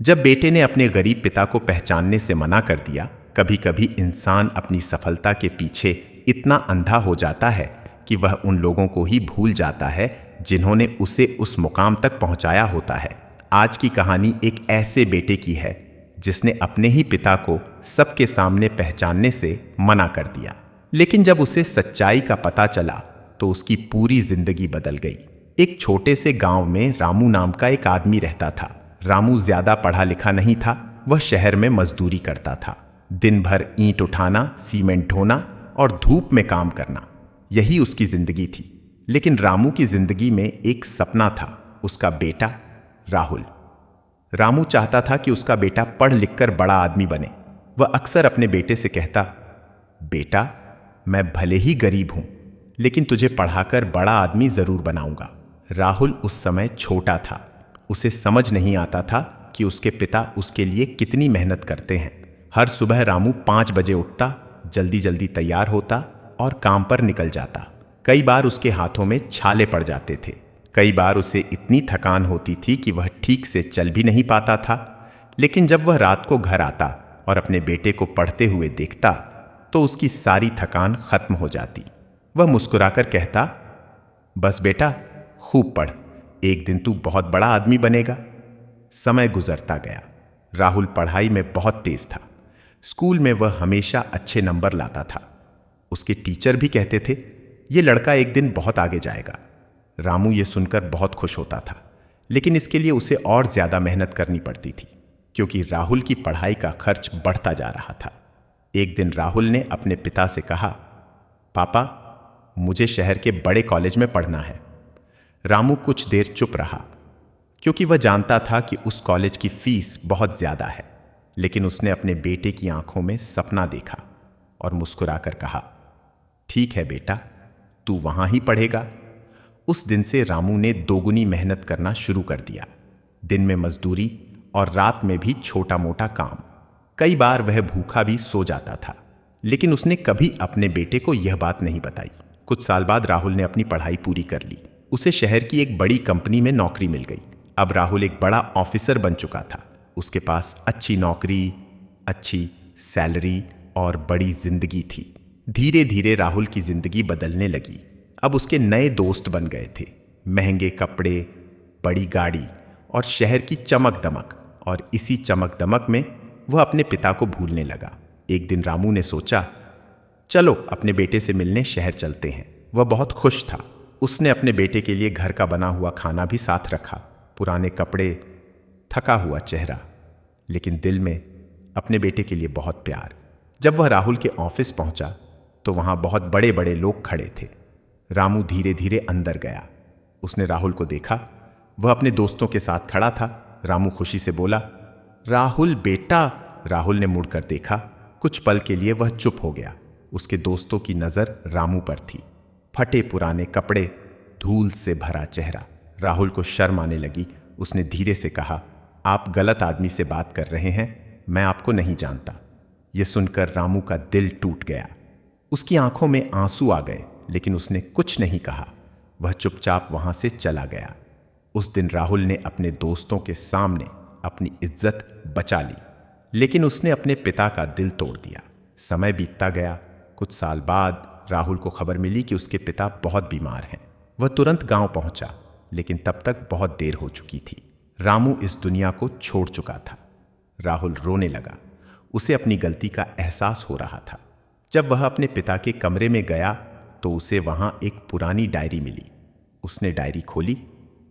जब बेटे ने अपने गरीब पिता को पहचानने से मना कर दिया, कभी कभी इंसान अपनी सफलता के पीछे इतना अंधा हो जाता है कि वह उन लोगों को ही भूल जाता है जिन्होंने उसे उस मुकाम तक पहुंचाया होता है। आज की कहानी एक ऐसे बेटे की है जिसने अपने ही पिता को सबके सामने पहचानने से मना कर दिया, लेकिन जब उसे सच्चाई का पता चला तो उसकी पूरी जिंदगी बदल गई। एक छोटे से गांव में रामू नाम का एक आदमी रहता था। रामू ज्यादा पढ़ा लिखा नहीं था, वह शहर में मजदूरी करता था। दिन भर ईंट उठाना, सीमेंट ढोना और धूप में काम करना, यही उसकी जिंदगी थी। लेकिन रामू की जिंदगी में एक सपना था, उसका बेटा राहुल। रामू चाहता था कि उसका बेटा पढ़ लिखकर बड़ा आदमी बने। वह अक्सर अपने बेटे से कहता, बेटा, मैं भले ही गरीब हूं, लेकिन तुझे पढ़ाकर बड़ा आदमी जरूर बनाऊंगा। राहुल उस समय छोटा था, उसे समझ नहीं आता था कि उसके पिता उसके लिए कितनी मेहनत करते हैं। हर सुबह रामू 5 बजे उठता, जल्दी जल्दी तैयार होता और काम पर निकल जाता। कई बार उसके हाथों में छाले पड़ जाते थे, कई बार उसे इतनी थकान होती थी कि वह ठीक से चल भी नहीं पाता था। लेकिन जब वह रात को घर आता और अपने बेटे को पढ़ते हुए देखता तो उसकी सारी थकान खत्म हो जाती। वह मुस्कुराकर कहता, बस बेटा, खूब पढ़, एक दिन तू बहुत बड़ा आदमी बनेगा। समय गुजरता गया। राहुल पढ़ाई में बहुत तेज था। स्कूल में वह हमेशा अच्छे नंबर लाता था। उसके टीचर भी कहते थे, ये लड़का एक दिन बहुत आगे जाएगा। रामू ये सुनकर बहुत खुश होता था, लेकिन इसके लिए उसे और ज्यादा मेहनत करनी पड़ती थी, क्योंकि राहुल की पढ़ाई का खर्च बढ़ता जा रहा था। एक दिन राहुल ने अपने पिता से कहा, पापा, मुझे शहर के बड़े कॉलेज में पढ़ना है। रामू कुछ देर चुप रहा, क्योंकि वह जानता था कि उस कॉलेज की फीस बहुत ज्यादा है। लेकिन उसने अपने बेटे की आंखों में सपना देखा और मुस्कुराकर कहा, ठीक है बेटा, तू वहां ही पढ़ेगा। उस दिन से रामू ने दोगुनी मेहनत करना शुरू कर दिया। दिन में मजदूरी और रात में भी छोटा मोटा काम। कई बार वह भूखा भी सो जाता था, लेकिन उसने कभी अपने बेटे को यह बात नहीं बताई। कुछ साल बाद राहुल ने अपनी पढ़ाई पूरी कर ली। उसे शहर की एक बड़ी कंपनी में नौकरी मिल गई। अब राहुल एक बड़ा ऑफिसर बन चुका था। उसके पास अच्छी नौकरी, अच्छी सैलरी और बड़ी जिंदगी थी। धीरे धीरे राहुल की जिंदगी बदलने लगी। अब उसके नए दोस्त बन गए थे, महंगे कपड़े, बड़ी गाड़ी और शहर की चमक दमक। और इसी चमक दमक में वह अपने पिता को भूलने लगा। एक दिन रामू ने सोचा, चलो अपने बेटे से मिलने शहर चलते हैं। वह बहुत खुश था। उसने अपने बेटे के लिए घर का बना हुआ खाना भी साथ रखा, पुराने कपड़े, थका हुआ चेहरा, लेकिन दिल में अपने बेटे के लिए बहुत प्यार। जब वह राहुल के ऑफिस पहुंचा तो वहां बहुत बड़े बड़े लोग खड़े थे। रामू धीरे धीरे अंदर गया। उसने राहुल को देखा, वह अपने दोस्तों के साथ खड़ा था। रामू खुशी से बोला, राहुल बेटा। राहुल ने मुड़कर देखा। कुछ पल के लिए वह चुप हो गया। उसके दोस्तों की नजर रामू पर थी। फटे पुराने कपड़े, धूल से भरा चेहरा। राहुल को शर्म आने लगी। उसने धीरे से कहा, आप गलत आदमी से बात कर रहे हैं, मैं आपको नहीं जानता। यह सुनकर रामू का दिल टूट गया। उसकी आंखों में आंसू आ गए, लेकिन उसने कुछ नहीं कहा। वह चुपचाप वहां से चला गया। उस दिन राहुल ने अपने दोस्तों के सामने अपनी इज्जत बचा ली, लेकिन उसने अपने पिता का दिल तोड़ दिया। समय बीतता गया। कुछ साल बाद राहुल को खबर मिली कि उसके पिता बहुत बीमार हैं। वह तुरंत गांव पहुंचा, लेकिन तब तक बहुत देर हो चुकी थी। रामू इस दुनिया को छोड़ चुका था। राहुल रोने लगा। उसे अपनी गलती का एहसास हो रहा था। जब वह अपने पिता के कमरे में गया तो उसे वहां एक पुरानी डायरी मिली। उसने डायरी खोली।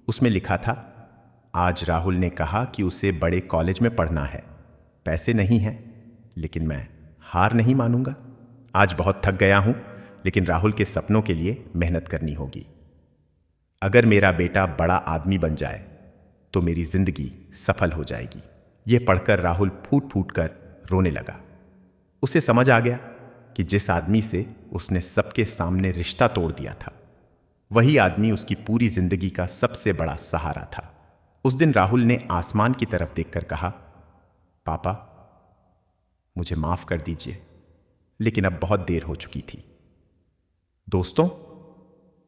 उसमें लिखा था, आज राहुल ने कहा कि उसे बड़े कॉलेज में पढ़ना है। पैसे नहीं हैं, लेकिन मैं हार नहीं मानूंगा। आज बहुत थक गया हूं, लेकिन राहुल के सपनों के लिए मेहनत करनी होगी। अगर मेरा बेटा बड़ा आदमी बन जाए तो मेरी जिंदगी सफल हो जाएगी। यह पढ़कर राहुल फूट फूट कर रोने लगा। उसे समझ आ गया कि जिस आदमी से उसने सबके सामने रिश्ता तोड़ दिया था, वही आदमी उसकी पूरी जिंदगी का सबसे बड़ा सहारा था। उस दिन राहुल ने आसमान की तरफ देखकर कहा, पापा, मुझे माफ कर दीजिए, लेकिन अब बहुत देर हो चुकी थी। दोस्तों,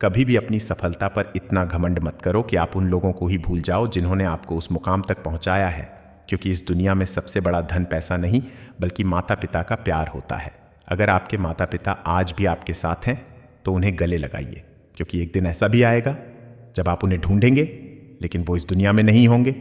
कभी भी अपनी सफलता पर इतना घमंड मत करो कि आप उन लोगों को ही भूल जाओ जिन्होंने आपको उस मुकाम तक पहुंचाया है। क्योंकि इस दुनिया में सबसे बड़ा धन पैसा नहीं बल्कि माता पिता का प्यार होता है। अगर आपके माता पिता आज भी आपके साथ हैं तो उन्हें गले लगाइए, क्योंकि एक दिन ऐसा भी आएगा जब आप उन्हें ढूंढेंगे लेकिन वो इस दुनिया में नहीं होंगे।